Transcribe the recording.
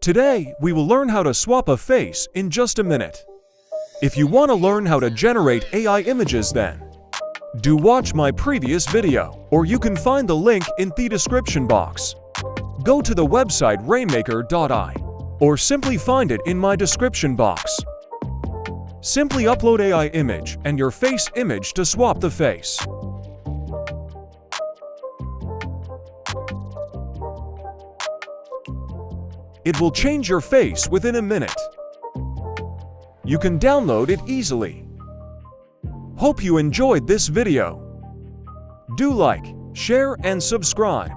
Today, we will learn how to swap a face in just a minute. If you want to learn how to generate AI images, then do watch my previous video, or you can find the link in the description box. Go to the website rainmaker.ai, or simply find it in my description box. Simply upload AI image and your face image to swap the face. It will change your face within a minute. You can download it easily. Hope you enjoyed this video. Do like, share and subscribe.